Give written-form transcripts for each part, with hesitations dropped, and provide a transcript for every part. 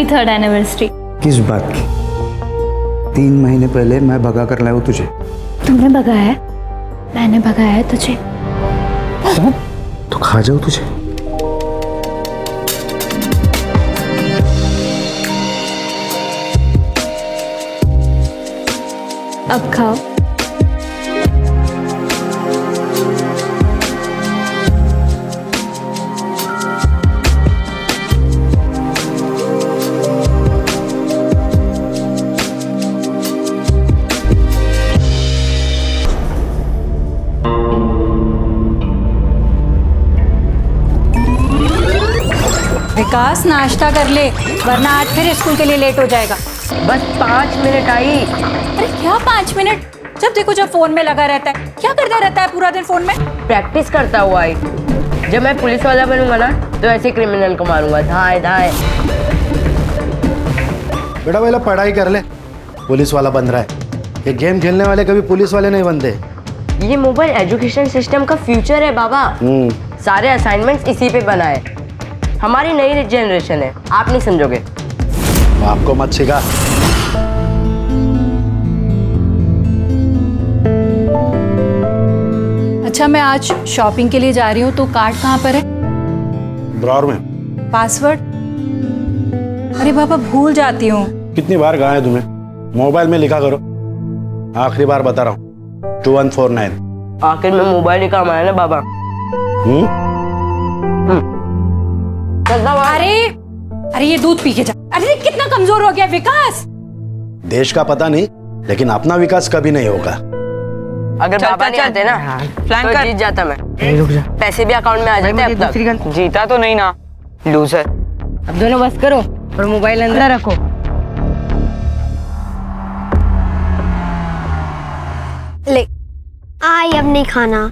Happy 3rd anniversary. किस बात की? 3 महीने पहले मैं भगा कर लाया हूँ तुझे। तुमने भगाया है? मैंने भगाया है तुझे? तो खा जाओ तुझे। अब खाओ। विकास नाश्ता कर ले, वरना आज फिर स्कूल के लिए लेट हो जाएगा। बस 5 मिनट आई। अरे क्या 5 मिनट? जब देखो जब फोन में लगा रहता है। क्या करता रहता है पूरा दिन फोन में? प्रैक्टिस करता हुआ आई। जब मैं पुलिस वाला बनूंगा ना तो ऐसे क्रिमिनल को मारूंगा, धाए धाए। बेटा पहले पढ़ाई कर ले, पुलिस वाला बन रहा है। ये गेम खेलने वाले कभी पुलिस वाले नहीं बनते। ये मोबाइल एजुकेशन सिस्टम का फ्यूचर है बाबा। सारे असाइनमेंट्स इसी पे बनाए। हमारी नई जनरेशन है, आप नहीं समझोगे। आपको मत सिखा। अच्छा, मैं आज शॉपिंग के लिए जा रही हूँ, तो कार्ड कहाँ पर है? ड्रॉअर में। पासवर्ड? अरे बाबा भूल जाती हूँ। कितनी बार कहा है तुम्हें, मोबाइल में लिखा करो। आखिरी बार बता रहा हूँ, 2149। आखिर में मोबाइल ही काम आया ना बाबा। अरे ये दूध पी के जा। अरे कितना कमजोर हो गया विकास। देश का पता नहीं, लेकिन अपना विकास कभी नहीं होगा। अगर बाबा नहीं आते ना तो जीत जाता मैं। रुक जा। पैसे भी अकाउंट में आ जाते अब तक। जीता तो नहीं ना, लूजर। अब दोनों बस करो और मोबाइल अंदर रखो। ले आई, अब नहीं खाना।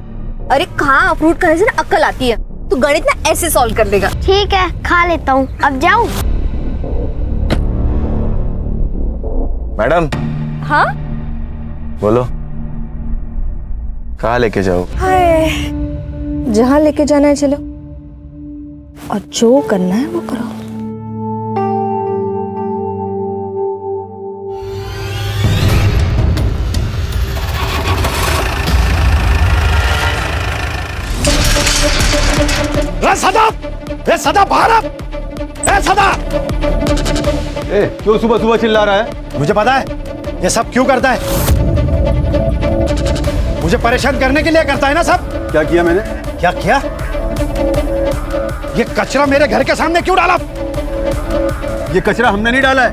अरे कहाँ, फ्रूट खाने से ना अक्ल आती है। तू गणित ना ऐसे सॉल्व कर देगा। ठीक है, खा लेता हूँ। अब जाऊँ? मैडम। हाँ बोलो, कहाँ लेके जाओ? हाय, जहाँ लेके जाना है चलो, और जो करना है वो करो। सदा बाहर आ। सदा, क्यों सुबह सुबह चिल्ला रहा है? मुझे पता है ये सब क्यों करता है। मुझे परेशान करने के लिए करता है ना सब। क्या किया मैंने? क्या किया? ये कचरा मेरे घर के सामने क्यों डाला? ये कचरा हमने नहीं डाला है।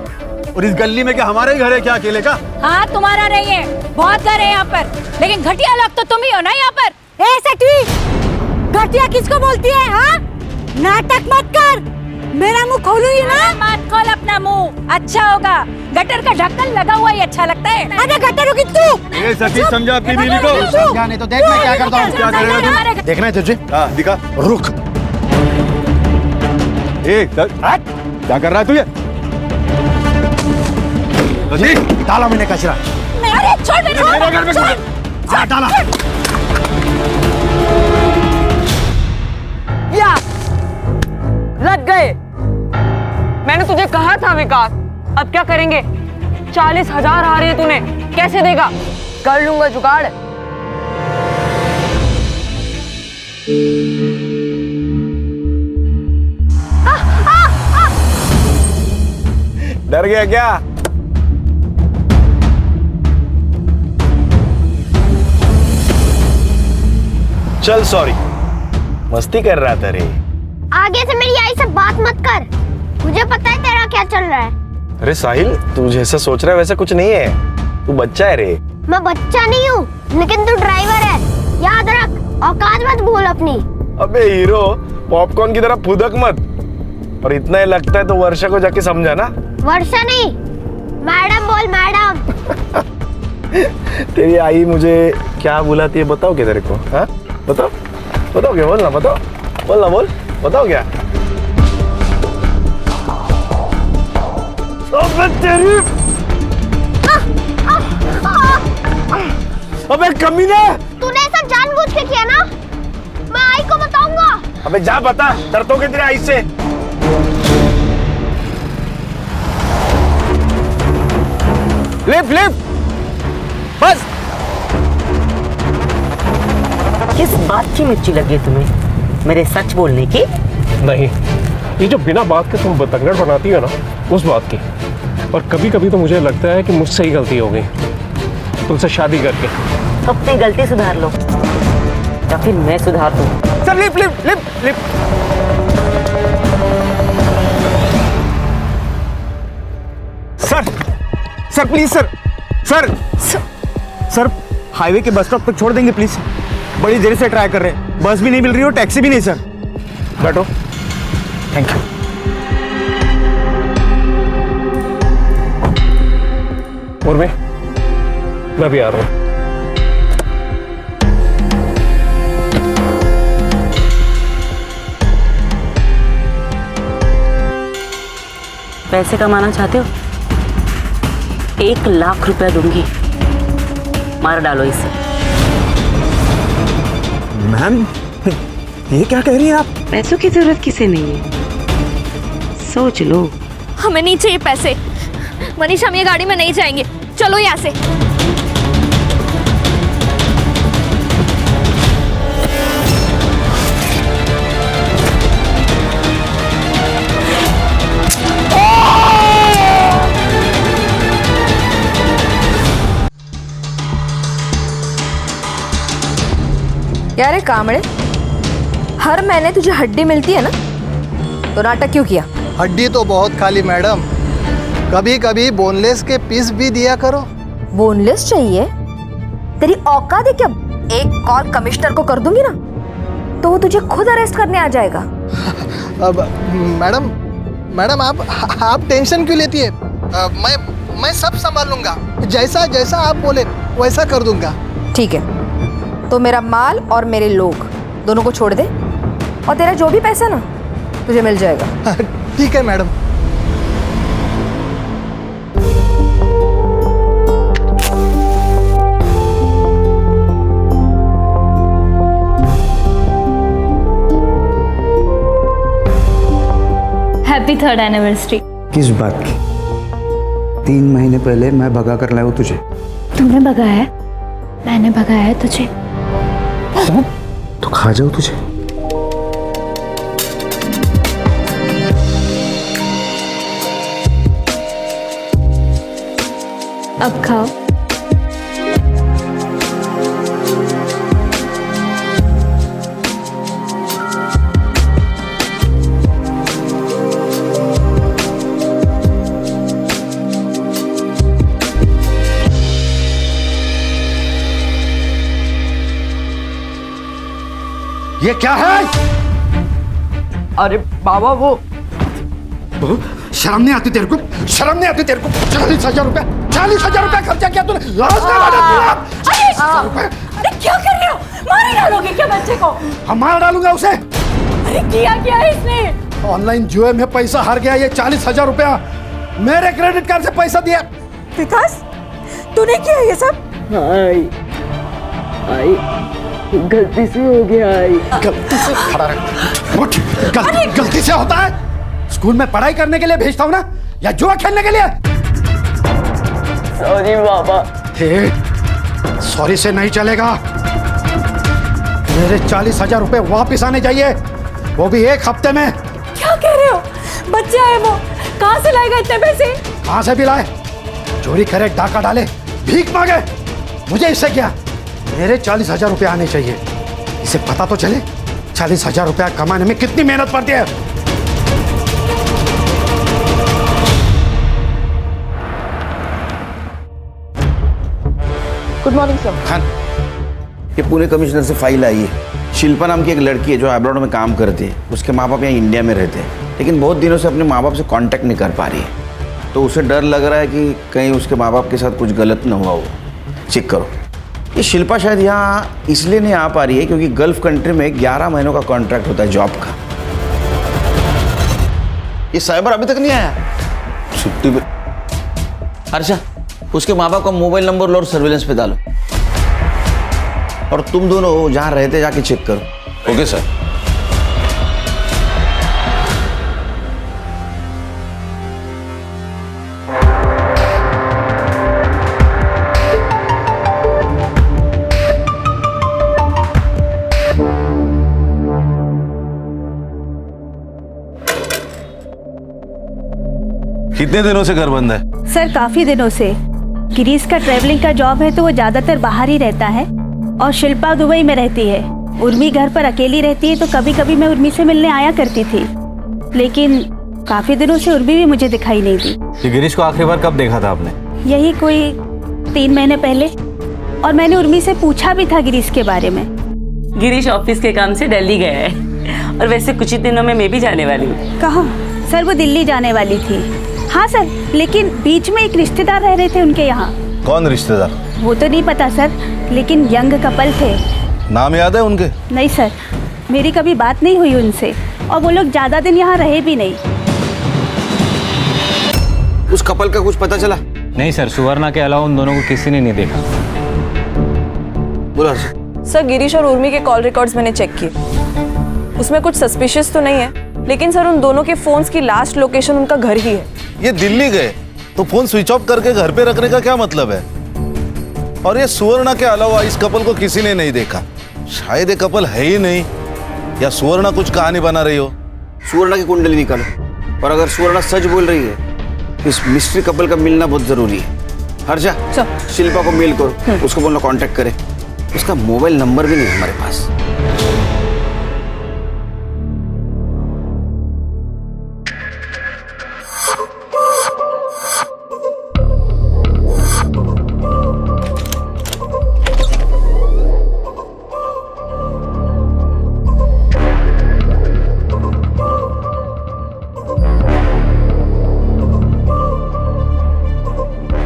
और इस गली में क्या हमारा ही घर है क्या अकेले का? हाँ, तुम्हारा नहीं है, बहुत घर है यहाँ पर, लेकिन घटिया लोग तो तुम ही हो ना यहाँ पर। ए सेठी, घटिया किसको बोलती है? हाँ, नाटक मत कर, मेरा मुंह खोलूंगी ना। मत खोल अपना मुंह, अच्छा होगा। गटर का ढक्कन लगा हुआ ही अच्छा लगता है। अरे गटर होगी तू। ए सखी, समझा अपनी बीवी को। समझा नहीं तो देख मैं क्या करता हूँ। क्या करेगा तू? देखना है तुझे? हाँ, दिखा। रुक। क्या कर रहा है तू? ये डाला मैंने कचरा। अरे छोड़ मेरे घर में, जा डाला। या लग गए। मैंने तुझे कहा था विकास। अब क्या करेंगे? 40,000 आ रहे हैं, तूने कैसे देगा? कर लूंगा जुगाड़। डर गया क्या? चल सॉरी, मस्ती कर रहा था रे। आगे से मेरी आई से बात मत कर, मुझे पता है तेरा क्या चल रहा है। अरे साहिल, तू जैसा सोच रहा है वैसा कुछ नहीं है। तू बच्चा है रे। मैं बच्चा नहीं हूँ, लेकिन तू ड्राइवर है, याद रख। औकात मत भूल अपनी। अबे हीरो, पॉपकॉर्न की तरह फुदक मत। और इतना ही लगता है तो वर्षा को जाके समझा ना। वर्षा नहीं, मैडम बोल, मैडम। तेरी आई मुझे क्या बुलाती है बताओ क्या तेरे को? हाँ बताओ, बताओ क्या? बोल ना, बताओ, बोल ना, बोल, बताओ क्या? तेरी अबे कमीने, तूने ऐसा जानबूझ के किया ना? मैं आई को बताऊंगा। अबे जा बता, डरतोगे तेरे आई से। लिफ्ट लिफ्ट बस। किस बात की मिर्ची लगी है तुम्हें? मेरे सच बोलने की? नहीं, ये जो बिना बात के तुम बतंगड़ बनाती हो ना, उस बात की। और कभी कभी तो मुझे लगता है कि मुझसे ही गलती हो गई तुमसे शादी करके। अपनी गलती सुधार लो या फिर मैं सुधार दूं। Sir lift lift lift lift. Sir sir please sir sir sir highway के बस स्टॉप तक छोड़ देंगे प्लीज। बड़ी देर से ट्राई कर रहे हैं, बस भी नहीं मिल रही और टैक्सी भी नहीं सर। बैठो। Thank you. और मैं भी आ रहा हूँ। पैसे कमाना चाहते हो? 1 लाख रुपया दूंगी, मार डालो इसे। मैम ये क्या कह रही हैं आप? पैसों की जरूरत किसे नहीं है, सोच लो। हमें नहीं चाहिए पैसे। मनीष, हम ये गाड़ी में नहीं जाएंगे, चलो यहाँ से। यार ये कामड़े, हर महीने तुझे हड्डी मिलती है ना, तो नाटक क्यों किया? हड्डी तो बहुत खाली मैडम, कभी कभी बोनलेस के पीस भी दिया करो। बोनलेस चाहिए? तेरी औकात है क्या? एक कॉल कमिश्नर को कर दूंगी ना, तो वो तुझे खुद अरेस्ट करने आ जाएगा। अब मैडम मैडम आप टेंशन क्यों लेती है? मैं सब संभाल लूंगा, जैसा जैसा आप बोले वैसा कर दूंगा। ठीक है, तो मेरा माल और मेरे लोग दोनों को छोड़ दे, और तेरा जो भी पैसा ना तुझे मिल जाएगा। ठीक है मैडम। Happy 3rd anniversary. किस बात की? 3 महीने पहले मैं भगा कर लाया हूँ तुझे। तुमने भगाया है? मैंने भगाया है तुझे? तो खा जाओ तुझे। अब खाओ। ये क्या है? अरे बाबा वो शर्म नहीं आती तेरे को? शर्म नहीं आती तेरे को? 40,000 रुपया, 40,000 रुपया खर्चा किया तूने। लाज नहीं माना? अरे क्या कर रहे हो? मार डालोगे क्या बच्चे को? हम मार डालूंगा उसे। अरे किया क्या है इसने? ऑनलाइन जुए में पैसा हार गया। ये 40,000 रुपया मेरे क्रेडिट कार्ड से पैसा दिया। विकास, तूने किया ये सब? आई गलती से हो गया। आई गलती से खड़ा रह। उठ। गलती से होता है? स्कूल में पढ़ाई करने के लिए भेजता हूँ ना, या जुआ खेलने के लिए? सॉरी बाबा। सॉरी से नहीं चलेगा। मेरे 40,000 रुपए वापिस आने चाहिए, वो भी 1 हफ्ते में। क्या कह रहे हो? बच्चे आए वो, कहाँ से लाएगा इतने पैसे? कहाँ से भी लाए? चोरी करे, डाका डाले, भीख मांगे, मुझे इससे क्या? मेरे 40,000 रुपए आने चाहिए। इसे पता तो चले 40,000 रुपया कमाने में कितनी मेहनत पड़ती है। Good morning sir. खान, ये पुणे कमिश्नर से फाइल आई है। शिल्पा नाम की एक लड़की है जो अब्रॉड में काम करती है। उसके माँ बाप यहाँ इंडिया में रहते हैं, लेकिन बहुत दिनों से अपने माँ बाप से कांटेक्ट नहीं कर पा रही है। तो उसे डर लग रहा है कि कहीं उसके माँ बाप के साथ कुछ गलत न हुआ हो। चेक करो। ये शिल्पा शायद यहाँ इसलिए नहीं आ पा रही है क्योंकि गल्फ कंट्री में 11 महीनों का कॉन्ट्रैक्ट होता है जॉब का। ये साइबर अभी तक नहीं आया। छुट्टी पे। अर्षा, उसके माँ बाप का मोबाइल नंबर लो और सर्विलेंस पे डालो, और तुम दोनों जहाँ रहते जाके चेक करो। Okay sir. कितने दिनों से घर बंद है? सर काफी दिनों से। गिरीश का ट्रैवलिंग का जॉब है तो वो ज्यादातर बाहर ही रहता है और शिल्पा दुबई में रहती है। उर्मी घर पर अकेली रहती है तो कभी कभी मैं उर्मी से मिलने आया करती थी, लेकिन काफी दिनों से उर्मी भी मुझे दिखाई नहीं दी। ये गिरीश को आखिरी बार कब देखा था आपने? यही कोई 3 महीने पहले, और मैंने उर्मी से पूछा भी था गिरीश के बारे में। गिरीश ऑफिस के काम से दिल्ली गया है और वैसे कुछ ही दिनों में मैं भी जाने वाली हूँ। कहाँ? सर वो दिल्ली जाने वाली थी। हाँ सर, लेकिन बीच में एक रिश्तेदार रह रहे थे उनके यहाँ। कौन रिश्तेदार? वो तो नहीं पता सर, लेकिन यंग कपल थे। नाम याद है उनके? नहीं सर, मेरी कभी बात नहीं हुई उनसे, और वो लोग ज्यादा दिन यहाँ रहे भी नहीं। उस कपल का कुछ पता चला? नहीं सर, सुवर्णा के अलावा उन दोनों को किसी ने नहीं देखा। बोला सर, गिरीश और उर्मी के कॉल रिकॉर्ड्स मैंने चेक किए, उसमें कुछ सस्पिशियस तो नहीं है, लेकिन सर उन दोनों के फोन्स की लास्ट लोकेशन उनका घर ही है। ये दिल्ली गए तो फोन स्विच ऑफ करके घर पे रखने का क्या मतलब है? और ये सुवर्णा के अलावा इस कपल को किसी ने नहीं देखा। शायद ये कपल है ही नहीं, या सुवर्णा कुछ कहानी बना रही हो। सुवर्णा की कुंडली निकालो, और अगर सुवर्णा सच बोल रही है तो इस मिस्ट्री कपल का मिलना बहुत जरूरी है। हर्षा, शिल्पा को मेल करो, उसको बोलना कांटेक्ट करे। उसका मोबाइल नंबर भी नहीं हमारे पास।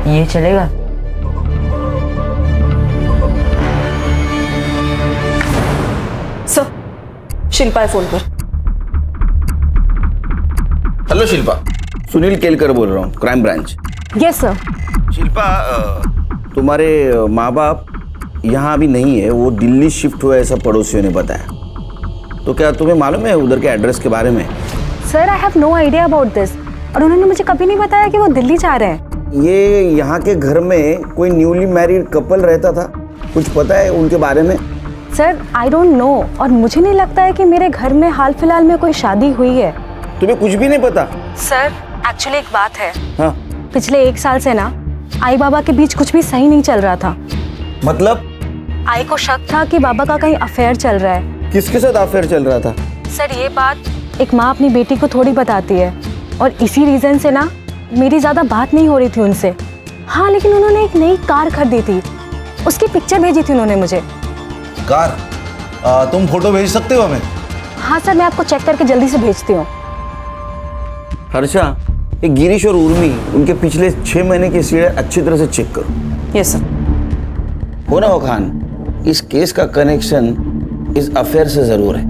ये चलेगा? सर, शिल्पा है फोन पर। हेलो शिल्पा, सुनील केलकर बोल रहा हूँ, crime branch. Yes sir. Shilpa, तुम्हारे माँ बाप यहाँ अभी नहीं है, वो दिल्ली शिफ्ट हुआ है, ऐसा पड़ोसियों ने बताया। तो क्या तुम्हें मालूम है उधर के एड्रेस के बारे में? Sir, I have no idea about this, और उन्होंने मुझे कभी नहीं बताया कि वो दिल्ली जा रहे हैं। ये यहाँ के घर में कोई न्यूली मैरिड कपल रहता था, कुछ पता है उनके बारे में? सर, आई डोंट नो, और मुझे नहीं लगता है कि मेरे घर में हाल फिलहाल में कोई शादी हुई है। तुम्हें कुछ भी नहीं पता? सर, एक्चुअली एक बात है। हाँ? पिछले 1 साल से ना आई बाबा के बीच कुछ भी सही नहीं चल रहा था। मतलब? आई को शक था कि बाबा का कहीं अफेयर चल रहा है। किसके साथ अफेयर चल रहा था? सर, ये बात एक माँ अपनी बेटी को थोड़ी बताती है, और इसी रीजन से ना मेरी ज्यादा बात नहीं हो रही थी उनसे। हाँ, लेकिन उन्होंने एक नई कार खरीदी थी, उसकी पिक्चर भेजी थी उन्होंने मुझे। कार? तुम फोटो भेज सकते हो हमें? हाँ सर, मैं आपको चेक करके जल्दी से भेजती हूँ। हर्षा, ये गिरीश और उर्मी, उनके पिछले 6 महीने की सीढ़ी अच्छी तरह से चेक करो। Yes sir. हो ना हो खान, इस केस का कनेक्शन इस अफेयर से जरूर है।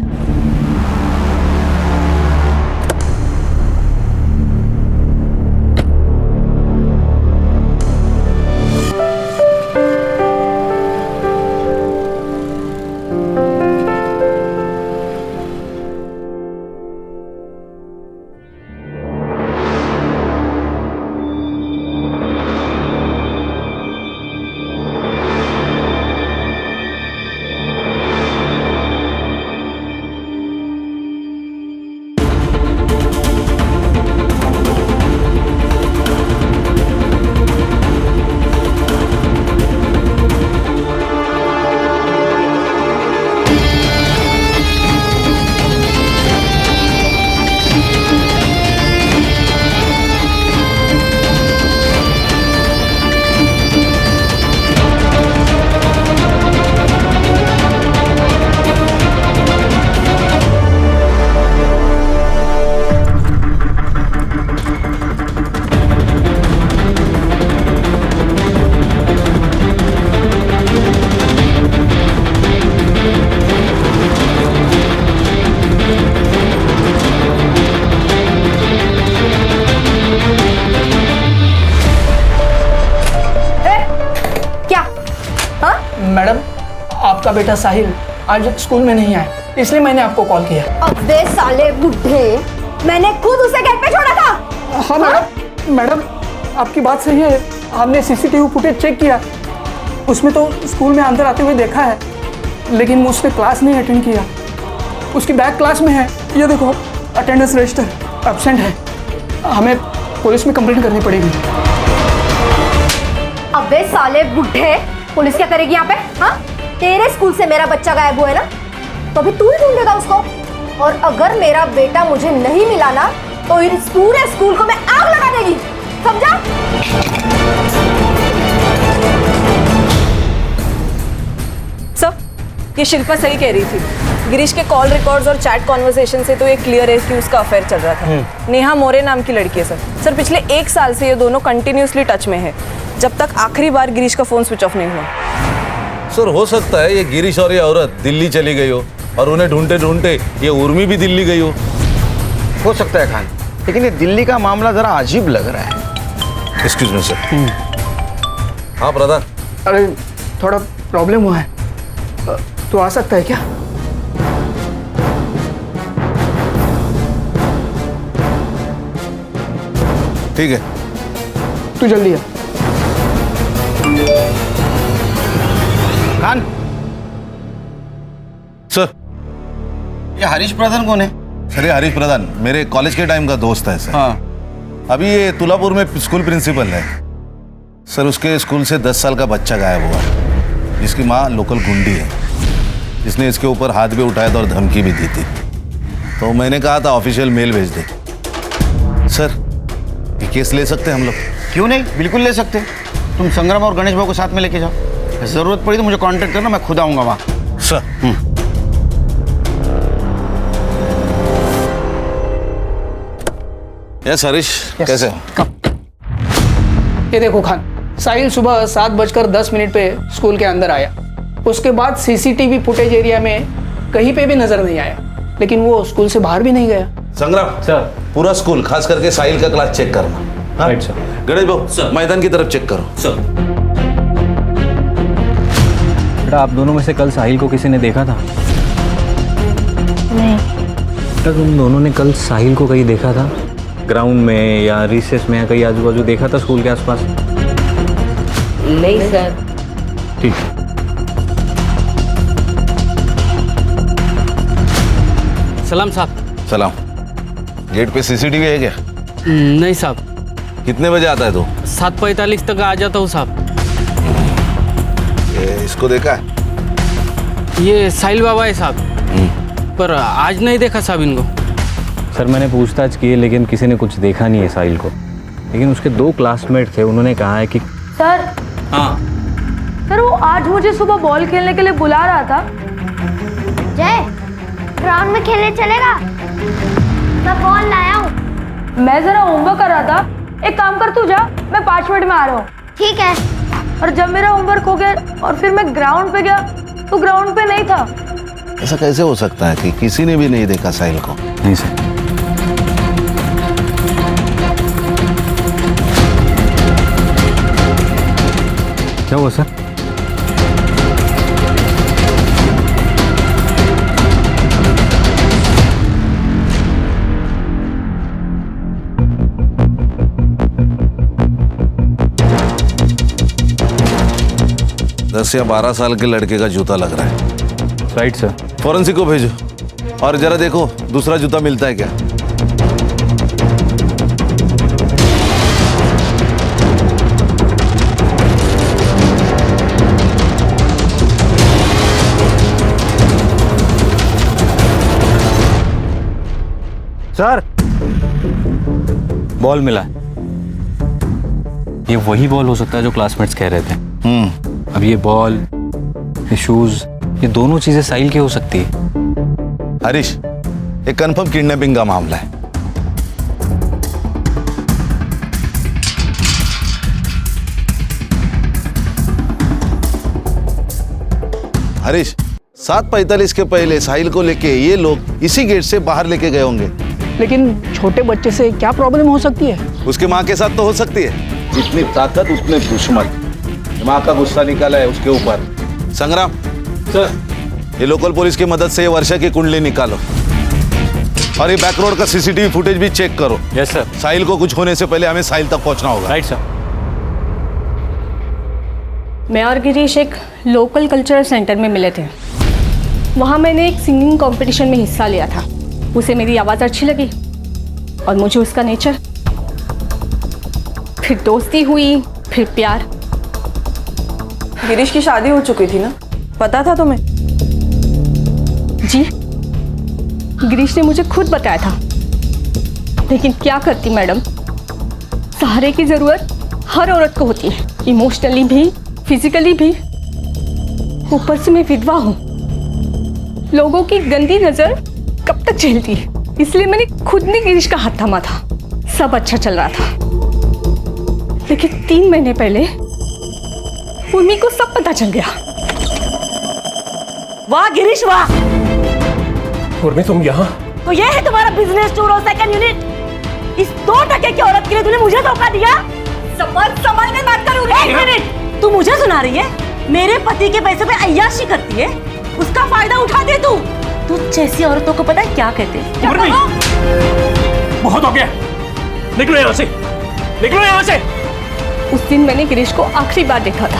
मैडम, आपका बेटा साहिल आज स्कूल में नहीं आया, इसलिए मैंने आपको कॉल किया। अबे साले बुढ़े, मैंने खुद उसे गेट पे छोड़ा था। हाँ मैडम, आपकी बात सही है, हमने सीसीटीवी फुटेज चेक किया, उसमें तो स्कूल में अंदर आते हुए देखा है, लेकिन उसने क्लास नहीं अटेंड किया। उसकी बैक क्लास में है, ये देखो अटेंडेंस रजिस्टर एब्सेंट है। हमें पुलिस में कंप्लेंट करनी पड़ेगी। अबे साले बुढ़े, पुलिस क्या करेगी यहाँ पे? हाँ, तेरे स्कूल से मेरा बच्चा गायब हुआ है ना, तो अभी तू ही ढूंढेगा उसको। और अगर मेरा बेटा मुझे नहीं मिला ना, तो इस पूरे स्कूल को मैं आग लगा देगी, समझा? सर, ये शिल्पा सही कह रही थी। गिरीश के कॉल रिकॉर्ड्स और चैट कॉन्वर्सेशन से तो ये क्लियर है कि उसका अफेयर चल रहा था। नेहा मोरे नाम की लड़की है सर। पिछले 1 साल से ये दोनों कंटिन्यूसली टच में है, जब तक आखिरी बार गिरीश का फोन स्विच ऑफ नहीं हुआ। सर हो सकता है ये गिरीश और ये औरत दिल्ली चली गई हो और उन्हें ढूंढते ढूंढते ये उर्मी भी दिल्ली गई हो सकता है खान, लेकिन ये दिल्ली का मामला जरा अजीब लग रहा है। Excuse me sir. हाँ प्रधान। अरे थोड़ा प्रॉब्लम हुआ है, तू आ सकता है क्या? ठीक है, तू जल्दी आ। खान सर, ये हरीश प्रधान कौन है? सर ये हरीश प्रधान मेरे कॉलेज के टाइम का दोस्त है सर। हाँ। अभी ये तुलापुर में स्कूल प्रिंसिपल है सर। उसके स्कूल से 10 साल का बच्चा गायब हुआ है, जिसकी माँ लोकल गुंडी है, जिसने इसके ऊपर हाथ भी उठाया था और धमकी भी दी थी। तो मैंने कहा था ऑफिशियल मेल भेज दे। सर ये केस ले सकते हैं हम लोग? क्यों नहीं, बिल्कुल ले सकते। तुम संग्राम और गणेश भाऊ को साथ में लेके जाओ, जरूरत पड़ी तो मुझे कांटेक्ट करना, मैं खुद आऊंगा वहाँ। सर। यस हरीश, कैसे हो? ये देखो खान, साहिल सुबह 7:10 पे स्कूल के अंदर आया। उसके बाद सीसीटीवी फुटेज एरिया में कहीं पे भी नजर नहीं आया, लेकिन वो स्कूल से बाहर भी नहीं गया। संग्राम सर, पूरा स्कूल खास करके साहिल का क्लास चेक करना। Right sir. गणेश भाऊ मैदान की तरफ चेक करो। सर बेटा, आप दोनों में से कल साहिल को किसी ने देखा था? नहीं। बेटा तुम दोनों ने कल साहिल को कहीं देखा था? ग्राउंड में या रिसेस में या कहीं आजू बाजू देखा था स्कूल के आसपास? नहीं सर। ठीक। सलाम साहब। सलाम। गेट पे सीसीटीवी है क्या? नहीं साहब। कितने बजे आता है तू? 7:45 तक आ जाता हूँ साहब। इसको देखा है? ये साहिल बाबा है साहब, पर आज नहीं देखा साहब इनको। सर मैंने पूछताछ की है, लेकिन किसी ने कुछ देखा नहीं है साहिल को। लेकिन उसके 2 क्लासमेट थे, उन्होंने कहा है कि सर। हाँ सर, वो आज मुझे सुबह बॉल खेलने के लिए बुला रहा था। जय, ग्राउंड में खेलने चलेगा? मैं बॉल लाया हूँ। मैं जरा होमवर्क कर रहा था, एक काम कर तू जा, मैं 5 मिनट में आ रहा हूँ। ठीक है। और जब मेरा होमवर्क हो गया और फिर मैं ग्राउंड पे गया तो ग्राउंड पे नहीं था। ऐसा कैसे हो सकता है कि किसी ने भी नहीं देखा साहिल को? नहीं सर। क्या हुआ सर? दस या 12 साल के लड़के का जूता लग रहा है। Right sir. फॉरेंसिक को भेजो और जरा देखो दूसरा जूता मिलता है क्या। सर बॉल मिला। ये वही बॉल हो सकता है जो क्लासमेट्स कह रहे थे। अब ये बॉल, ये शूज, ये दोनों चीजें साहिल की हो सकती है। हरीश, ये कंफर्म किडनैपिंग का मामला है। हरीश, 7:45 के पहले साहिल को लेके ये लोग इसी गेट से बाहर लेके गए होंगे। लेकिन छोटे बच्चे से क्या प्रॉब्लम हो सकती है? उसके माँ के साथ तो हो सकती है। जितनी ताकत उतने दुश्मन। माँ का गुस्सा निकाला है उसके ऊपर। संग्राम सर, ये लोकल पुलिस की मदद से ये वर्षा की कुंडली निकालो और ये बैक रोड का सीसीटीवी फुटेज भी चेक करो। Yes sir. साहिल को कुछ होने से पहले हमें साहिल तक पहुंचना होगा। Right sir. मैं और गिरीश एक लोकल कल्चरल सेंटर में मिले थे। वहाँ मैंने एक सिंगिंग कंपटीशन में हिस्सा लिया था। उसे मेरी आवाज़ अच्छी लगी और मुझे उसका नेचर। फिर दोस्ती हुई, फिर प्यार। गिरीश की शादी हो चुकी थी ना, पता था तुम्हें? जी, गिरीश ने मुझे खुद बताया था, लेकिन क्या करती मैडम, सहारे की जरूरत हर औरत को होती है, इमोशनली भी, फिजिकली भी। ऊपर से मैं विधवा हूँ, लोगों की गंदी नजर कब तक झेलती है, इसलिए मैंने खुद ने गिरीश का हाथ थामा था। सब अच्छा चल रहा था, लेकिन 3 महीने पहले उर्मी को सब पता चल गया। वाह गिरीश वाह! उर्मी तुम यहाँ? तो ये है तुम्हारा बिजनेस टूर और सेकंड यूनिट? इस 2 टके की औरत के लिए तूने मुझे धोखा दिया? संभल के बात करूँ। 1 मिनट, तू मुझे सुना रही है? मेरे पति के पैसे पे अय्याशी करती है, उसका फायदा उठाते तू जैसी औरतों को पता है क्या कहते हैं? उर्मी, बहुत हो गया, निकलो यहाँ से, निकलो यहाँ से। उस दिन मैंने गिरीश को आखिरी बार देखा था।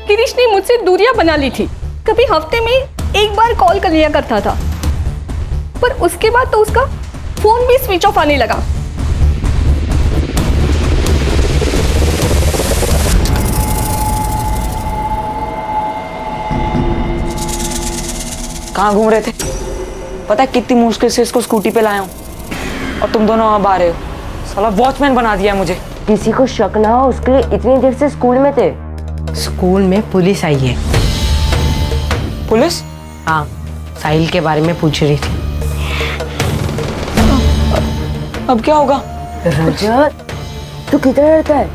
गिरीश ने मुझसे दूरियां बना ली थी, कभी हफ्ते में 1 बार कॉल कर लिया करता था, पर उसके बाद तो उसका फोन भी स्विच ऑफ आने लगा। कहाँ घूम रहे थे? पता है कितनी मुश्किल से इसको स्कूटी पे लाया हूँ, और तुम दोनों अब आ रहे हो। साला वॉचमैन बना दिया मुझे। किसी को शक ना हो उसके लिए इतनी देर से स्कूल में थे। स्कूल में पुलिस आई है। पुलिस? हाँ, साहिल के बारे में पूछ रही थी। अब क्या होगा? रजत, तू कितना डरता है?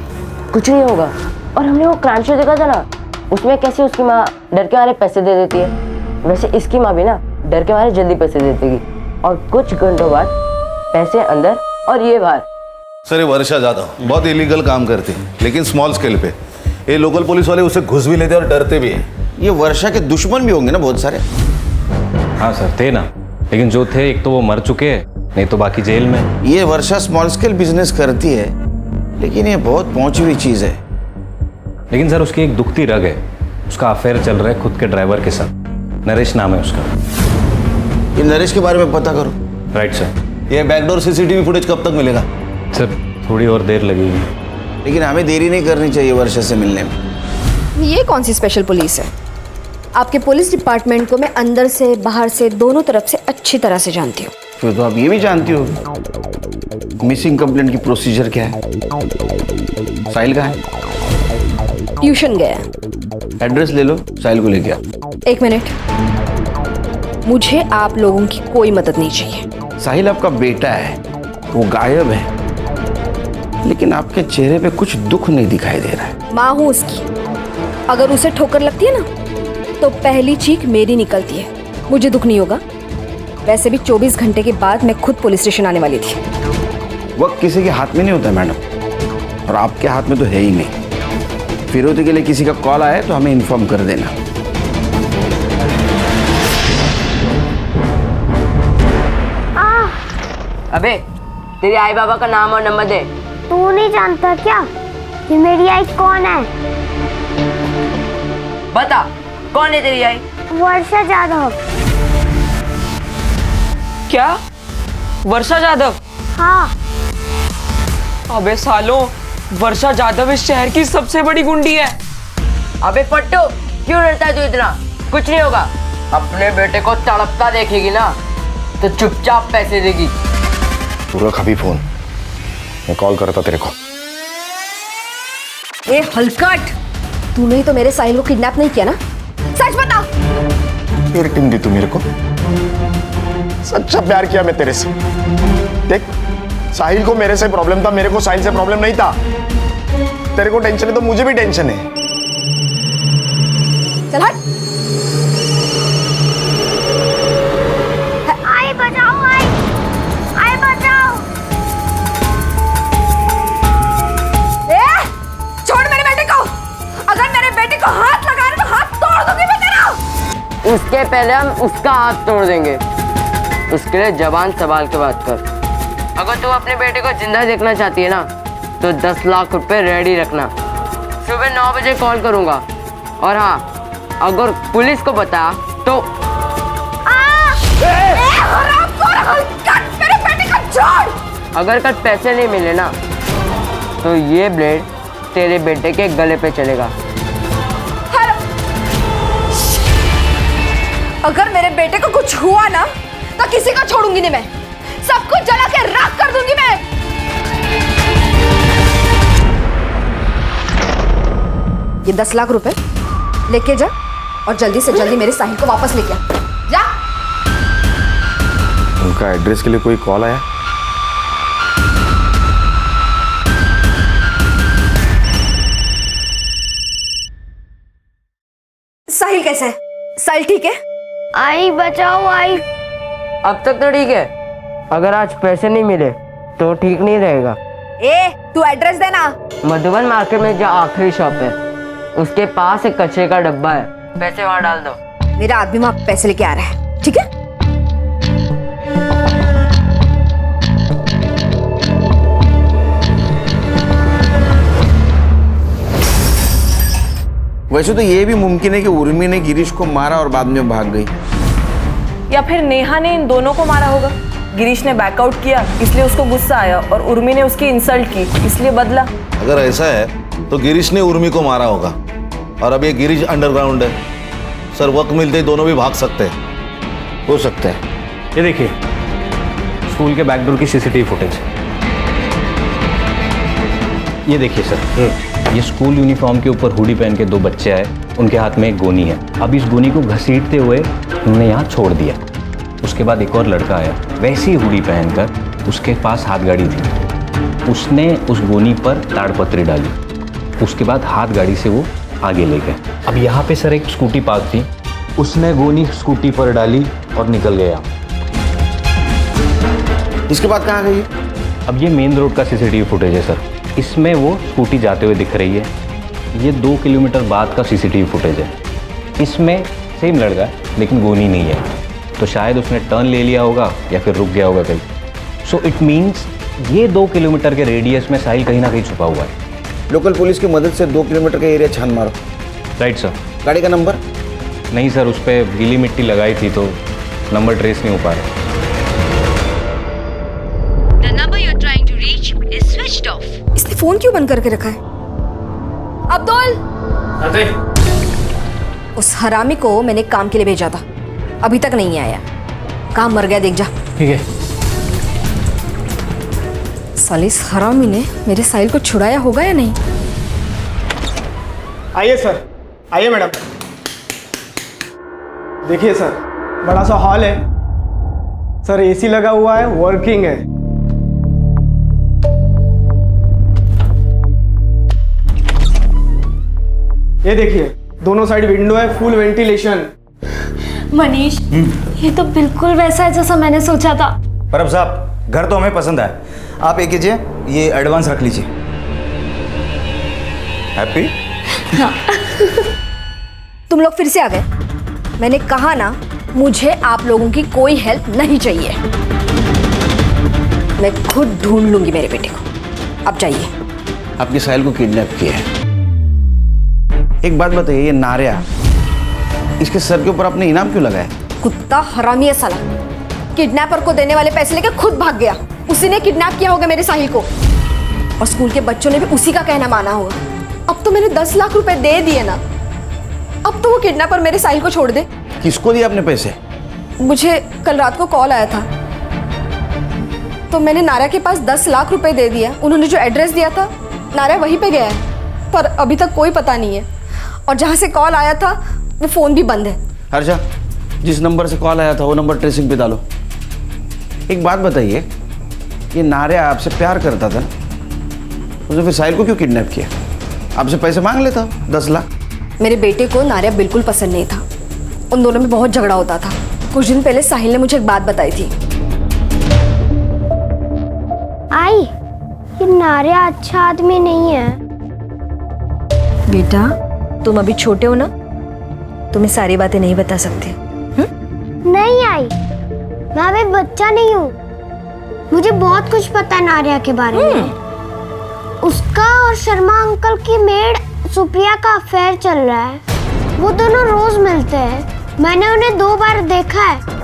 कुछ नहीं होगा। और हमने वो क्राइम शो देखा था ना, उसमें कैसे उसकी माँ डर के मारे पैसे दे देती है, वैसे इसकी माँ भी ना डर के मारे जल्दी पैसे दे देगी, और कुछ घंटों बाद पैसे अंदर और ये बाहर। सर ये वर्षा जादव बहुत इलीगल काम करती है, लेकिन स्मॉल स्केल पे। ये लोकल पुलिस वाले उसे घुस भी लेते और डरते भी हैं। ये वर्षा के दुश्मन भी होंगे ना बहुत सारे? हाँ सर थे ना, लेकिन जो थे एक तो वो मर चुके हैं, नहीं तो बाकी जेल में। ये वर्षा स्मॉल स्केल बिजनेस करती है, लेकिन ये बहुत पहुंची हुई चीज है। लेकिन सर उसकी एक दुखती रग है, उसका अफेयर चल रहा है खुद के ड्राइवर के साथ, नरेश नाम है उसका। ये नरेश के बारे में पता करो। Right sir. ये बैकडोर सीसीटीवी फुटेज कब तक मिलेगा? सर थोड़ी और देर लगेगी, लेकिन हमें देरी नहीं करनी चाहिए वर्षा से मिलने में। ये कौन सी स्पेशल पुलिस है? आपके पुलिस डिपार्टमेंट को मैं अंदर से बाहर से दोनों तरफ से अच्छी तरह से जानती हूँ। फिर तो आप ये भी जानती हो मिसिंग कंप्लेंट की प्रोसीजर क्या है। साहिल कहाँ है? ट्यूशन गया। एड्रेस ले लो, साहिल को लेके आओ। 1 मिनट, मुझे आप लोगों की कोई मदद नहीं चाहिए। साहिल आपका बेटा है, वो गायब है, लेकिन आपके चेहरे पे कुछ दुख नहीं दिखाई दे रहा है। माँ हूँ उसकी, अगर उसे ठोकर लगती है ना तो पहली चीख मेरी निकलती है, मुझे दुख नहीं होगा। वैसे भी 24 घंटे के बाद मैं खुद पुलिस स्टेशन आने वाली थी। वक्त किसी के हाथ में नहीं होता मैडम, और आपके हाथ में तो है ही नहीं। फिरौती के लिए किसी का कॉल आया तो हमें इन्फॉर्म कर देना। अबे तेरे आई बाबा का नाम और नंबर दे। तू नहीं जानता क्या कि मेरी आई कौन है? बता कौन है तेरी आई? वर्षा जाधव। क्या? वर्षा जाधव? हाँ। अबे सालों, वर्षा जाधव इस शहर की सबसे बड़ी गुंडी है। अबे पट्टू, क्यों डरता है तू इतना? कुछ नहीं होगा। अपने बेटे को तड़पता देखेगी ना तो चुपचाप पैसे देगी। तू रख अभी फोन, मैं कॉल करता तेरे को। ए हलकट, तूने तो मेरे साहिल को किडनैप नहीं किया ना? सच बता। फिर टीम दी तू मेरे को। सच्चा प्यार किया मैं तेरे से। देख, साहिल को मेरे से प्रॉब्लम था, मेरे को साहिल से प्रॉब्लम नहीं था। तेरे को टेंशन है तो मुझे भी टेंशन है। चल हट। आई बचाओ, आई बचाओ। ए, छोड़ मेरे बेटे को। अगर मेरे बेटे को हाथ लगाए तो हाथ तोड़ दूंगी मैं तेरा। उसके पहले हम उसका हाथ तोड़ देंगे। उसके लिए जबान संभाल के बात कर। अगर तू अपने बेटे को जिंदा देखना चाहती है ना तो 10 लाख रुपए रेडी रखना। सुबह 9 बजे कॉल करूंगा। और हाँ, अगर पुलिस को बता तो मेरे बेटे को छोड़। अगर कल पैसे नहीं मिले ना तो ये ब्लेड तेरे बेटे के गले पे चलेगा। अगर मेरे बेटे को कुछ हुआ ना तो किसी को छोड़ूंगी नहीं मैं, सब कुछ जला के राख कर दूंगी मैं। ये 10 लाख रुपए लेके जा और जल्दी से जल्दी मेरे साहिल को वापस लेके आ। जा। उनका एड्रेस के लिए कोई कॉल आया? साहिल कैसा है? साहिल ठीक है? आई बचाओ आई। अब तक तो ठीक है, अगर आज पैसे नहीं मिले तो ठीक नहीं रहेगा। ए, तू एड्रेस देना। मधुबन मार्केट में जो आखिरी शॉप है उसके पास एक कचरे का डब्बा है, पैसे वहां डाल दो। मेरा आदमी वहां पैसे लेके आ रहा है, ठीक है? वैसे तो ये भी मुमकिन है कि उर्मी ने गिरीश को मारा और बाद में भाग गई, या फिर नेहा ने इन दोनों को मारा होगा। गिरीश ने बैकआउट किया इसलिए उसको गुस्सा आया और उर्मी ने उसकी इंसल्ट की इसलिए बदला। अगर ऐसा है तो गिरीश ने उर्मी को मारा होगा और अब ये गिरीश अंडरग्राउंड है। सर वक्त मिलते ही दोनों भी भाग सकते हैं। हो सकता है। ये देखिए स्कूल के बैकडोर की सीसीटीवी फुटेज। ये देखिए सर, ये स्कूल यूनिफॉर्म के ऊपर हुडी पहन के 2 बच्चे आए, उनके हाथ में एक गोनी है। अब इस गोनी को घसीटते हुए उन्होंने यहाँ छोड़ दिया। उसके बाद एक और लड़का आया वैसी हुडी पहनकर, उसके पास हाथ गाड़ी थी, उसने उस गोनी पर ताड़पत्री डाली, उसके बाद हाथ गाड़ी से वो आगे ले गए। अब यहाँ पे सर एक स्कूटी पार्क थी, उसने गोनी स्कूटी पर डाली और निकल गया। इसके बाद कहाँ गई? अब ये मेन रोड का सीसीटीवी फुटेज है सर, इसमें वो स्कूटी जाते हुए दिख रही है। ये 2 किलोमीटर बाद का सीसीटीवी फुटेज है, इसमें सेम लड़का है लेकिन गोनी नहीं है, तो शायद उसने टर्न ले लिया होगा या फिर रुक गया होगा कहीं। सो इट मीन्स ये 2 किलोमीटर के रेडियस में साहिल कहीं ना कहीं छुपा हुआ है। लोकल पुलिस की मदद से 2 किलोमीटर का एरिया छान मारो। Right sir. गाड़ी का नंबर? नहीं सर, उस पर गीली मिट्टी लगाई थी तो नंबर ट्रेस नहीं हो पा रहा। The number you're trying to reach is switched off. इसने फोन क्यों बंद करके रखा है? अब्दुल, उस हरामी को मैंने काम के लिए भेजा था, अभी तक नहीं आया। काम मर गया, देख जा। ठीक है। साले इस हरामी ने मेरे साहिल को छुड़ाया होगा या नहीं? आइए सर, आइए मैडम। देखिए सर, बड़ा सा हॉल है सर, एसी लगा हुआ है, वर्किंग है। ये देखिए दोनों साइड विंडो है, फुल वेंटिलेशन। मनीष, ये तो बिल्कुल वैसा है जैसा मैंने सोचा था। परब साहब, घर तो हमें पसंद है, आप एक कीजिए, ये एडवांस रख लीजिए। हैप्पी? हाँ। तुम लोग फिर से आ गए। मैंने कहा ना, मुझे आप लोगों की कोई हेल्प नहीं चाहिए। मैं खुद ढूंढ लूंगी मेरे बेटे को। अब जाइए। आपके साहिल को किडनैप किया है। एक बात बताइए, ये नारिया, इसके सर के ऊपर आपने इनाम क्यों लगाया? कुत्ता हरामी है साला। किडनैपर को देने वाले पैसे लेकर खुद भाग गया। उसी ने किडनैप किया होगा मेरे साहिल को, और स्कूल के बच्चों ने भी उसी का कहना माना होगा। अब तो मैंने 10 लाख रुपए दे दिए ना, अब तो वो किडनैपर मेरे साहिल को छोड़ दे। किसको दिए आपने पैसे? मुझे कल रात को कॉल आया था, तो मैंने नारा के पास 10 लाख रुपए दे दिया। उन्होंने जो एड्रेस दिया था, नारा वहीं पे गया है, पर अभी तक कोई पता नहीं है। और जहाँ से कॉल आया था वो फ़ोन भी बंद है। हर्षा, जिस नंबर से कॉल आया था वो नंबर ट्रेसिंग पे डालो। एक बात बताइए, ये नारिया आपसे प्यार करता था, उसने फिर साहिल को क्यों किडनैप किया? आपसे पैसे मांग लेता 10 लाख। मेरे बेटे को नारिया बिल्कुल पसंद नहीं था, उन दोनों में बहुत झगड़ा होता था। कुछ दिन पहले साहिल ने मुझे एक बात बताई थी। आई, ये नारिया अच्छा आदमी नहीं है। बेटा, तुम अभी छोटे हो ना, तुम्हें सारी बातें नहीं बता सकते। नहीं आई, मैं अभी बच्चा नहीं हूँ, मुझे बहुत कुछ पता है नारिया के बारे में। उसका और शर्मा अंकल की मेड सुप्रिया का अफेयर चल रहा है। वो दोनों रोज मिलते हैं, मैंने उन्हें 2 बार देखा है।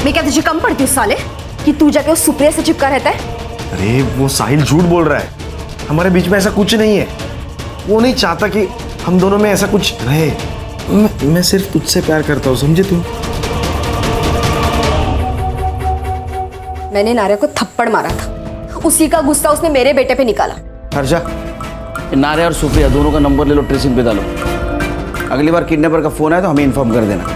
मैं क्या तुझे कम पड़ती हूँ साले कि तू जाके उस सुप्रिया से चिपका रहता है? अरे वो साहिल झूठ बोल रहा है, हमारे बीच में ऐसा कुछ नहीं है। वो नहीं चाहता कि हम दोनों में ऐसा कुछ रहे। मैं सिर्फ तुझसे प्यार करता हूँ, समझे तू? मैंने नारिया को थप्पड़ मारा था, उसी का गुस्सा उसने मेरे बेटे पे निकाला। हर्षा, नारे और सुप्रिया दोनों का नंबर ले लो, ट्रेसिंग पे डालो। अगली बार किडनैपर का फोन आए तो हमें इन्फॉर्म कर देना।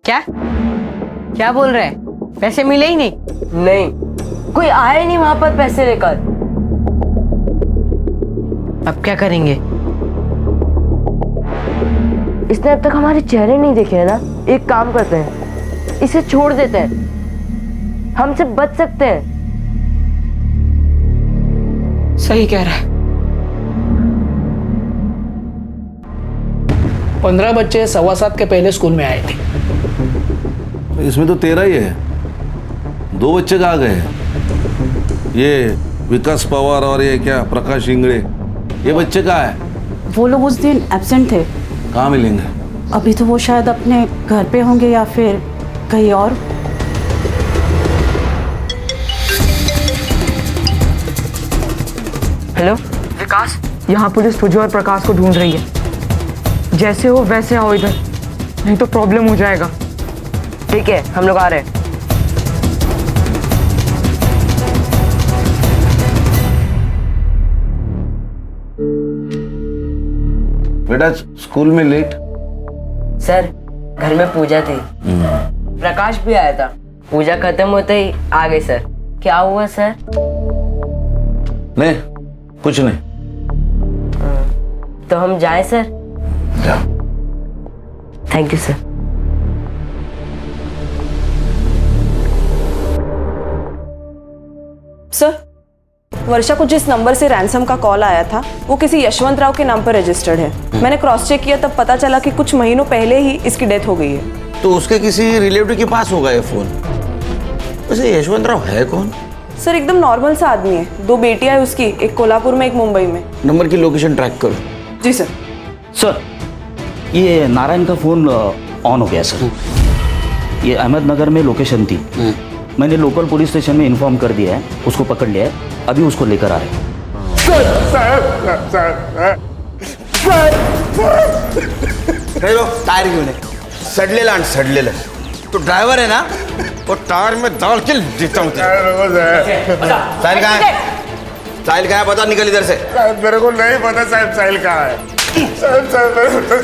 क्या क्या बोल रहे हैं? पैसे मिले ही नहीं? नहीं, कोई आया ही नहीं वहां पर पैसे लेकर। अब क्या करेंगे? इसने अब तक हमारे चेहरे नहीं देखे हैं ना। एक काम करते हैं, इसे छोड़ देते हैं, हमसे बच सकते हैं। सही कह रहा है। 15 बच्चे 7:15 के पहले स्कूल में आए थे। इसमें तो 13 ही है, 2 बच्चे कहाँ गए? ये विकास पवार और ये क्या प्रकाश इंगड़े, ये बच्चे कहाँ है? वो लोग उस दिन एब्सेंट थे। कहाँ मिलेंगे? अभी तो वो शायद अपने घर पे होंगे या फिर कहीं और। हेलो विकास, यहाँ पुलिस तुझे और प्रकाश को ढूंढ रही है। जैसे हो वैसे आओ इधर, नहीं तो प्रॉब्लम हो जाएगा। ठीक है, हम लोग आ रहे हैं। बेटा स्कूल में लेट? सर घर में पूजा थी, प्रकाश भी आया था। पूजा खत्म होते ही आ गए सर। क्या हुआ सर? नहीं कुछ नहीं। तो हम जाएं सर? जाओ। Thank you sir. सर, वर्षा को जिस नंबर से रैंसम का कॉल आया था वो किसी यशवंत राव के नाम पर रजिस्टर्ड है। मैंने क्रॉस चेक किया तब पता चला कि कुछ महीनों पहले ही इसकी डेथ हो गई है। तो उसके किसी रिलेटिव के पास होगा ये फोन। वैसे यशवंत राव है कौन? सर एकदम नॉर्मल सा आदमी है। 2 बेटियां है उसकी, एक कोल्हापुर में एक मुंबई में। नंबर की लोकेशन ट्रैक करो। जी सर। सर ये नारायण का फोन ऑन हो गया सर। ये अहमदनगर में लोकेशन थी, मैंने लोकल पुलिस स्टेशन में इन्फॉर्म कर दिया है, उसको पकड़ लिया है, अभी उसको लेकर आ रहे हैं। टायर क्यों नहीं? सडलेला तो ड्राइवर है ना, वो टायर में डाल के देता हूँ। साहिल कहाँ है? साहिल कहाँ है? पता, निकल इधर से। मेरे को नहीं पता साहब साहिल कहाँ है। साहब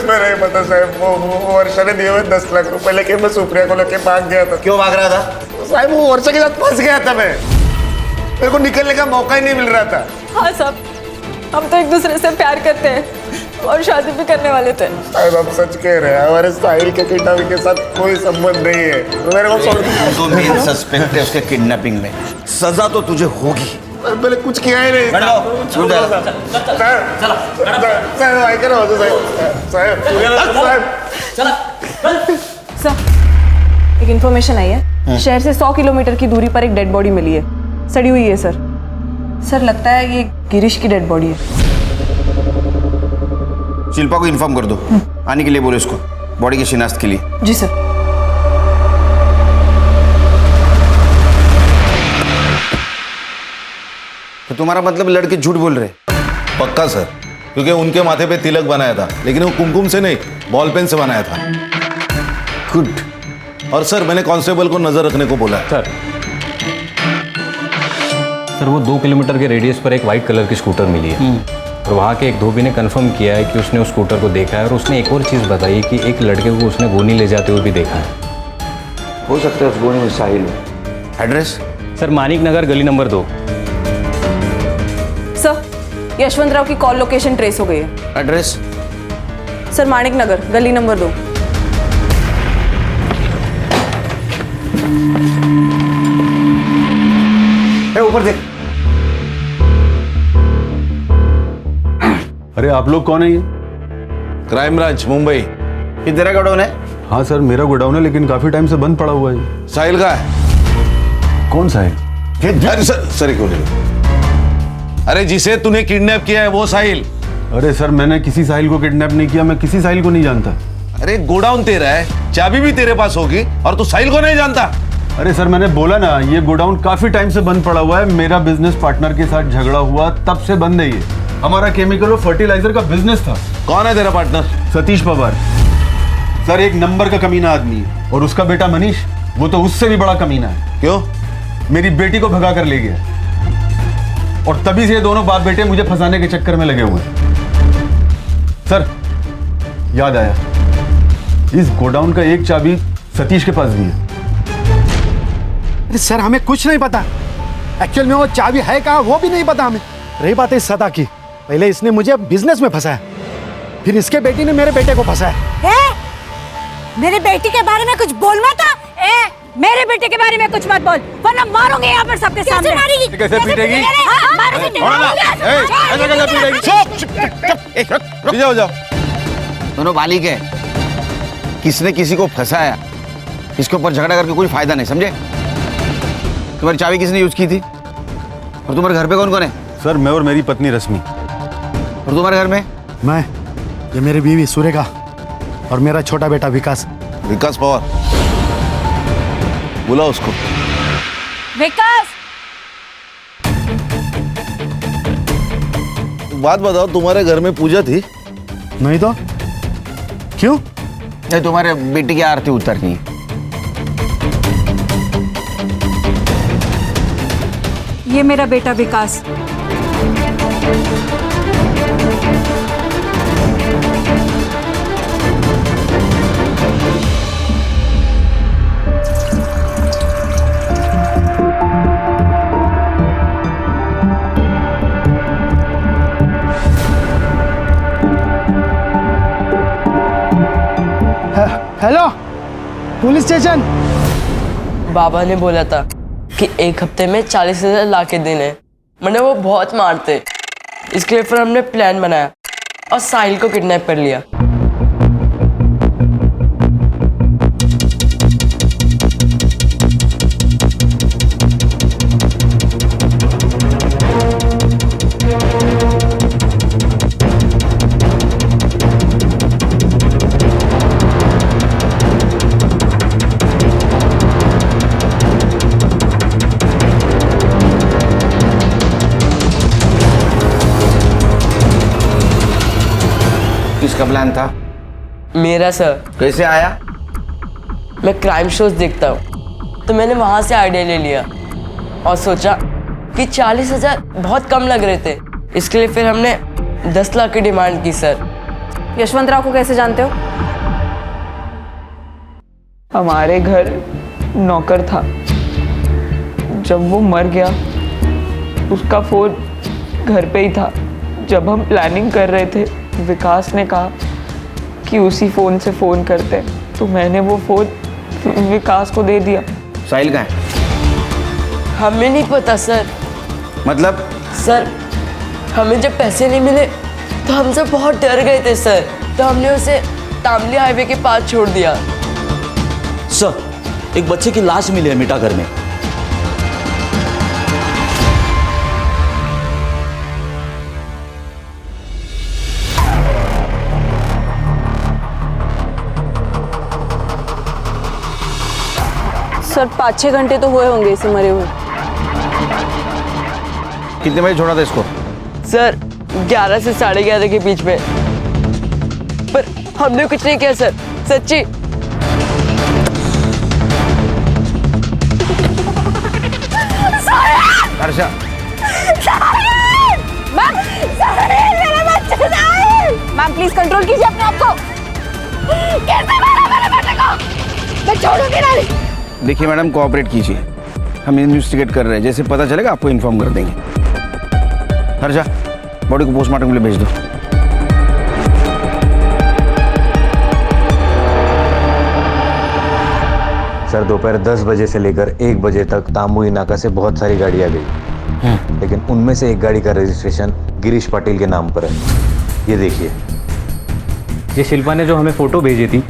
मेरे नहीं पता साहब। वो वर्षा ने दिए हुए 10 लाख रुपए लेके मैं सुप्रिया को लेके भाग गया था। क्यों भाग रहा था? साहब वो वर्षा के साथ फंस गया था मैं, मेरे को निकलने का मौका ही नहीं मिल रहा था। हाँ साहब, हम तो एक दूसरे से प्यार करते हैं और शादी भी करने वाले थे। साहब आप सच कह रहे हैं, हमारे साहिल के किडनैपिंग के साथ कोई संबंध नहीं है। मेरे को तो मेन सस्पेक्ट है उसके किडनैपिंग में। सजा तो तुझे होगी। मैंने कुछ किया ही नहीं। सर एक इन्फॉर्मेशन आई है, शहर से 100 किलोमीटर की दूरी पर एक डेड बॉडी मिली है, सड़ी हुई है सर। सर लगता है ये गिरीश की डेड बॉडी है। शिल्पा को इन्फॉर्म कर दो, आने के लिए बोलो इसको, बॉडी की शिनाख्त के लिए। जी सर। तो तुम्हारा मतलब लड़के झूठ बोल रहे? पक्का सर, क्योंकि उनके माथे पे तिलक बनाया था, लेकिन वो कुमकुम से नहीं बॉल पेन से बनाया था। गुड। और सर मैंने कांस्टेबल को नजर रखने को बोला है। सर वो 2 किलोमीटर के रेडियस पर एक वाइट कलर की स्कूटर मिली है और वहाँ के एक धोबी ने कंफर्म किया है कि उसने उस स्कूटर को देखा है और उसने एक और चीज़ बताई कि एक लड़के को उसने गोनी ले जाते हुए भी देखा है। हो सकता है उस गोनी में साहिल। एड्रेस? सर मानिक नगर गली नंबर 2। सर यशवंत राव की कॉल लोकेशन ट्रेस हो गई है। एड्रेस? सर मानिक नगर गली नंबर 2। ऊपर देख। अरे आप लोग कौन है ये? Crime branch Mumbai. ये तेरा गोडाउन है? हाँ सर मेरा गोडाउन है, लेकिन काफी टाइम से बंद पड़ा हुआ है। साहिल का है? कौन साहिल? अरे सर एक मिनट। अरे जिसे तूने किडनैप किया है वो साहिल, अरे सर, मैंने किसी साहिल को किडनैप नहीं किया, मैं किसी साहिल को नहीं जानता। अरे गोडाउन तेरा है, चाबी भी तेरे पास होगी और तू साहिल को नहीं जानता? अरे सर, मैंने बोला ना, ये गोडाउन काफी टाइम से बंद पड़ा हुआ है। मेरा बिजनेस पार्टनर के साथ झगड़ा हुआ, तब से बंद है ये। हमारा केमिकल और फर्टिलाइजर का बिजनेस था। कौन है तेरा पार्टनर? सतीश पवार। सर, एक नंबर का कमीना आदमी है। और उसका बेटा मनीष, वो तो उससे भी बड़ा कमीना है। क्यों? मेरी बेटी को भगा कर ले गया और तभी से ये दोनों बाप बेटे मुझे फंसाने के चक्कर में लगे हुए हैं। सर, याद आया, इस गोडाउन का एक चाबी सतीश के पास भी है। अरे सर, हमें कुछ नहीं पता। एक्चुअल में वो चाबी है कहाँ वो भी नहीं पता हमें। रही बात है सदा की, पहले इसने मुझे बिजनेस में फंसाया, फिर इसके बेटी ने मेरे बेटे को फंसाया। मेरे बेटी के बारे में कुछ बोल मत। मेरे बेटे के बारे में कुछ मत बोल, वरना मारूंगी यहाँ पर सबके सामने। कैसे मारेगी? कैसे पीटेगी? जाओ जाओ। दोनों बालिक है, किसने किसी को फंसाया, इसके ऊपर झगड़ा करके कोई फायदा नहीं, समझे? तुम्हारी चाबी किसने यूज की थी? और तुम्हारे घर पे कौन कौन है? सर, मैं और मेरी पत्नी रश्मि। और तुम्हारे घर में? मैं, ये मेरी बीवी सुरेखा और मेरा छोटा बेटा विकास। विकास पवार, बुला उसको। विकास, बात बताओ, तुम्हारे घर में पूजा थी? नहीं तो क्यों? नहीं, तुम्हारे बेटी की आरती उतरनी है। ये मेरा बेटा विकास। Hello, police station. बाबा ने बोला था कि एक हफ्ते में 40,000 ला के देने, मैंने वो बहुत मारते, इसके लिए फिर हमने प्लान बनाया और साहिल को किडनैप कर लिया। किसका प्लान था? मेरा सर। कैसे आया? मैं क्राइम शोज देखता हूँ, तो मैंने वहां से आइडिया ले लिया और सोचा कि 40,000 बहुत कम लग रहे थे, इसके लिए फिर हमने 10 लाख की डिमांड की सर। यशवंतराव को कैसे जानते हो? हमारे घर नौकर था, जब वो मर गया उसका फोन घर पे ही था। जब हम प्लानिंग कर रहे थे, विकास ने कहा कि उसी फोन से फोन करते, तो मैंने वो फोन विकास को दे दिया। साहिल कहाँ है? हमें नहीं पता सर। मतलब? सर, हमें जब पैसे नहीं मिले तो हम सब बहुत डर गए थे सर, तो हमने उसे तामली हाईवे के पास छोड़ दिया। सर, एक बच्चे की लाश मिली है मिठागर में। सर, 5-6 घंटे तो हुए होंगे इसे मरे हुए। कितने बजे छोड़ा था इसको? सर, 11 से 11:30 के बीच में, पर हमने कुछ नहीं किया सर, सच्ची। हर्षा, मैम प्लीज कंट्रोल कीजिए अपने आप को। कैसे मारा मेरे बेटे को? मैं छोड़ूंगी नहीं। देखिए मैडम, कोऑपरेट कीजिए, हम इन्वेस्टिगेट कर रहे हैं, जैसे पता चलेगा आपको इन्फॉर्म कर देंगे। हर्षा, बॉडी को पोस्टमार्टम के लिए भेज दो। सर, दोपहर 10 बजे से लेकर 1 बजे तक तामुई नाका से बहुत सारी गाड़ियाँ गई, लेकिन उनमें से एक गाड़ी का रजिस्ट्रेशन गिरीश पाटिल के नाम पर है। ये देखिए, ये शिल्पा ने जो हमें फोटो भेजी थी,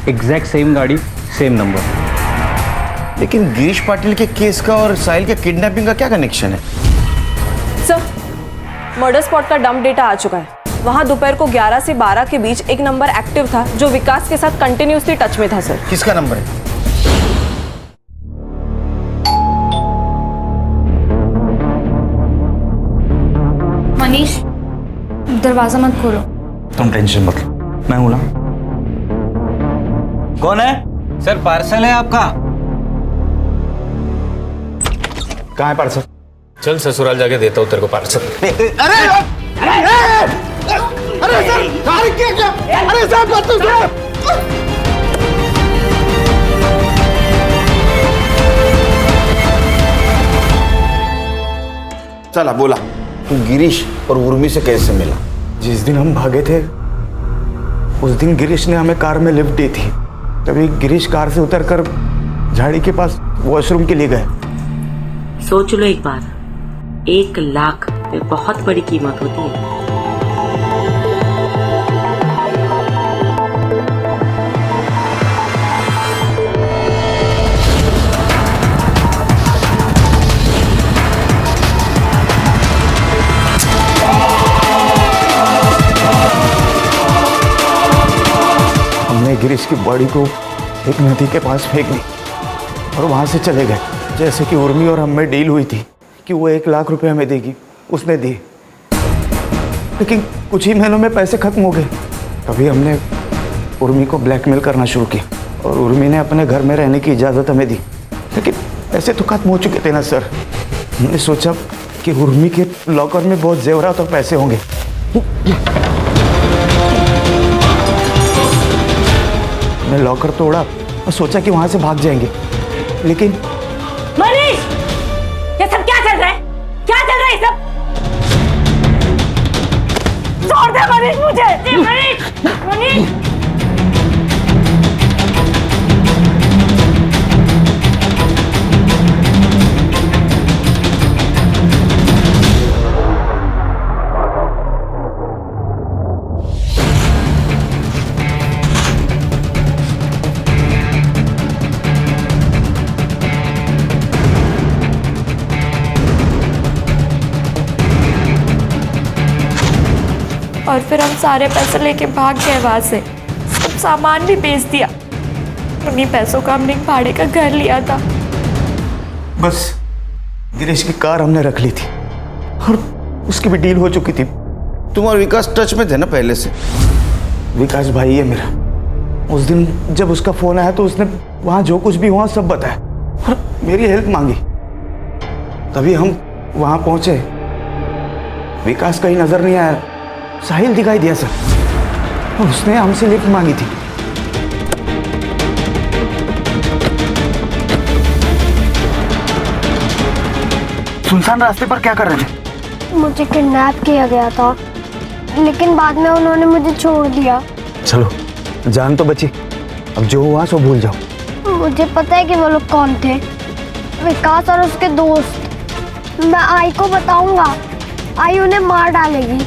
एग्जैक्ट सेम गाड़ी, सेम नंबर। लेकिन गिरीश पाटिल के केस का और साहिल के किडनैपिंग का क्या कनेक्शन है? सर, मर्डर स्पॉट का डंप डेटा आ चुका है। वहाँ दोपहर को 11 से 12 के बीच एक नंबर एक्टिव था जो विकास के साथ कंटिन्यूसली टच में था सर। किसका नंबर है? मनीष, दरवाजा मत खोलो। तुम टेंशन मत लो, मैं हूं ना। कौन है? सर पार्सल है आपका। कहाँ है पार्सल? चल ससुराल जाके देता हूँ तेरे को पार्सल। अरे सर, क्या? अरे साहब बात तो सुनो। चला बोला, तू गिरीश और उर्मी से कैसे मिला? जिस दिन हम भागे थे उस दिन गिरीश ने हमें कार में लिफ्ट दी थी। तभी गिरीश कार से उतरकर झाड़ी के पास वॉशरूम के लिए गए। सोच लो एक बार, 1 लाख पे बहुत बड़ी कीमत होती है। हमने गिरीश की बॉडी को एक नदी के पास फेंक दी और वहां से चले गए। जैसे कि उर्मी और हम में डील हुई थी कि वो 1 लाख रुपए हमें देगी, उसने दिए। लेकिन कुछ ही महीनों में पैसे खत्म हो गए। तभी हमने उर्मी को ब्लैकमेल करना शुरू किया और उर्मी ने अपने घर में रहने की इजाज़त हमें दी। लेकिन पैसे तो खत्म हो चुके थे ना सर। हमने सोचा कि उर्मी के लॉकर में बहुत जेवरात और पैसे होंगे। हमने लॉकर तोड़ा और सोचा कि वहां से भाग जाएंगे, लेकिन मनीष, ये सब क्या चल रहा है? क्या चल रहा है ये सब? छोड़ दे मनीष मुझे। मनीष। और फिर हम सारे पैसे लेके भाग गए वहां से। सब सामान भी बेच दिया। उन्हीं पैसों का हमने एक भाड़े का घर लिया था। बस गिरीश की कार हमने रख ली थी और उसकी भी डील हो चुकी थी। तुम और विकास टच में थे ना पहले से? विकास भाई है मेरा। उस दिन जब उसका फोन आया तो उसने वहां जो कुछ भी हुआ सब बताया और मेरी हेल्प मांगी। तभी हम वहां पहुंचे। विकास कहीं नजर नहीं आया, साहिल दिखाई दिया सर और उसने हमसे लिफ्ट मांगी थी। सुनसान रास्ते पर क्या कर रहे थे? मुझे किडनैप किया गया था, लेकिन बाद में उन्होंने मुझे छोड़ दिया। चलो, जान तो बची, अब जो हुआ सो भूल जाओ। मुझे पता है कि वो लोग कौन थे। विकास और उसके दोस्त। मैं आई को बताऊंगा, आई उन्हें मार डालेगी।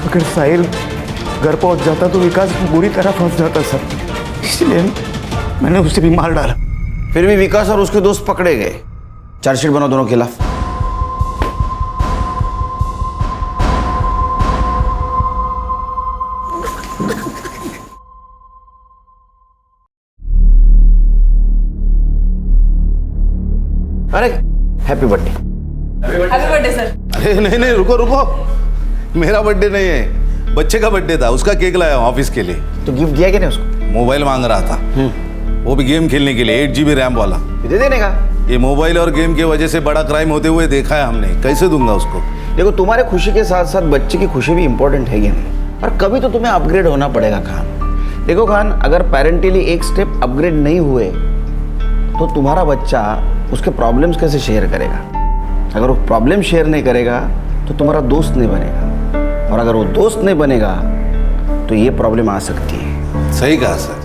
अगर साहिल घर पहुंच जाता तो विकास बुरी तरह फंस जाता सर, इसलिए मैंने उसे भी मार डाला। फिर भी विकास और उसके दोस्त पकड़े गए। चार्जशीट बनाओ दोनों के खिलाफ। अरे happy birthday. Happy birthday sir. अरे नहीं रुको मेरा बर्थडे नहीं है, बच्चे का बर्थडे था, उसका केक लाया हूं ऑफिस के लिए। तो गिफ्ट दिया क्या नहीं उसको? मोबाइल मांग रहा था, वो भी गेम खेलने के लिए, 8 GB रैम वाला। दे देने का। ये मोबाइल और गेम की वजह से बड़ा क्राइम होते हुए देखा है हमने, कैसे दूंगा उसको? देखो, तुम्हारे खुशी के साथ साथ बच्चे की खुशी भी इंपॉर्टेंट है नहीं, और कभी तो तुम्हें अपग्रेड होना पड़ेगा खान। देखो खान, अगर पेरेंटली एक स्टेप अपग्रेड नहीं हुए तो तुम्हारा बच्चा उसके प्रॉब्लम्स कैसे शेयर करेगा? अगर वो प्रॉब्लम शेयर नहीं करेगा तो तुम्हारा दोस्त नहीं बनेगा, और अगर वो दोस्त नहीं बनेगा तो ये प्रॉब्लम आ सकती है। सही कहा सर।